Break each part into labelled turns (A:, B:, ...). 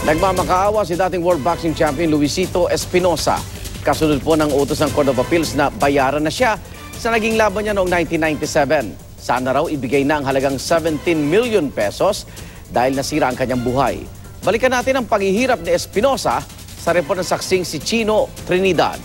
A: Nagmamakaawa si dating World Boxing Champion Luisito Espinosa. Kasunod po ng utos ng Court of Appeals na bayaran na siya sa naging laban niya noong 1997. Sana raw ibigay na ang halagang 17 million pesos dahil nasira ang kanyang buhay. Balikan natin ang paghihirap ni Espinosa sa report ng saksing si Chino Trinidad.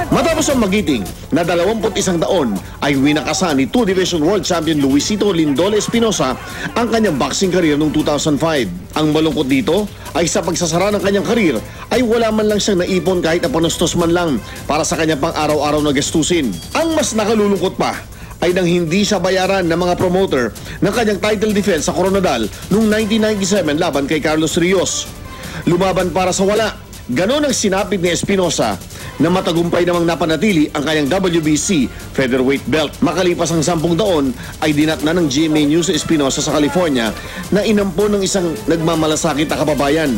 B: Matapos ang magiting na 21 taon ay winakasan ni 2 Division World Champion Luisito Lindol Espinosa ang kanyang boxing career noong 2005. Ang malungkot dito ay sa pagsasara ng kanyang career ay wala man lang siyang naipon kahit na panustos man lang para sa kanyang pang-araw-araw na gastusin. Ang mas nakalulungkot pa ay nang hindi siya bayaran ng mga promoter ng kanyang title defense sa Coronadal noong 1997 laban kay Carlos Rios. Lumaban para sa wala. Ganon ang sinapit ni Espinosa na matagumpay namang napanatili ang kanyang WBC featherweight belt. Makalipas ang 10 taon ay dinatna ng GMA News Espinosa sa California na inampon ng isang nagmamalasakit na kababayan.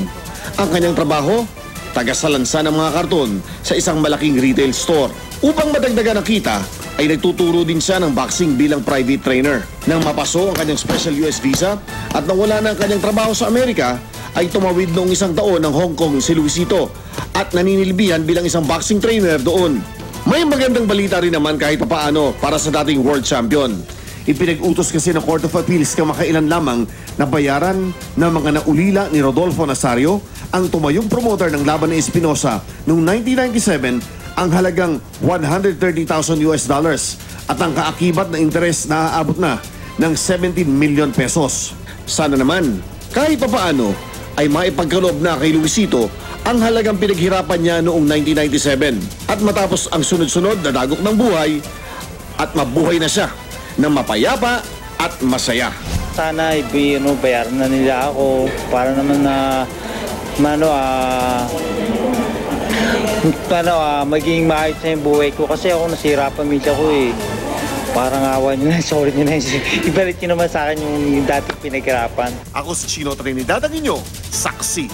B: Ang kanyang trabaho, tagasalansa ng mga karton sa isang malaking retail store. Upang madagdagan ang kita, ay nagtuturo din siya ng boxing bilang private trainer. Nang mapaso ang kanyang special US visa at nawala na ang kanyang trabaho sa Amerika, ay tumawid noong 1 taon ng Hong Kong si Luisito at naninilbihan bilang isang boxing trainer doon. May magandang balita rin naman kahit papaano para sa dating world champion. Ipinag-utos kasi ng Court of Appeals kamakailan lamang na bayaran ng mga naulila ni Rodolfo Nazario, ang tumayong promoter ng laban ni Espinosa noong 1997, ang halagang $130,000 at ang kaakibat na interes na aabot na ng 17 million pesos. Sana naman, kahit papaano, ay maipagkaloob na kay Luisito ang halagang pinaghirapan niya noong 1997. At matapos ang sunod-sunod na dagok ng buhay, at mabuhay na siya ng mapayapa at masaya.
C: Sana bayaran na nila ako para naman na maging maayos na yung buhay ko kasi ako nasira pamilya ko eh. Parang awa nyo na, sorry nyo na. Ibalik nyo naman sa akin yung dating pinaghirapan.
B: Ako si Chino Trinidad, ang inyo, saksi.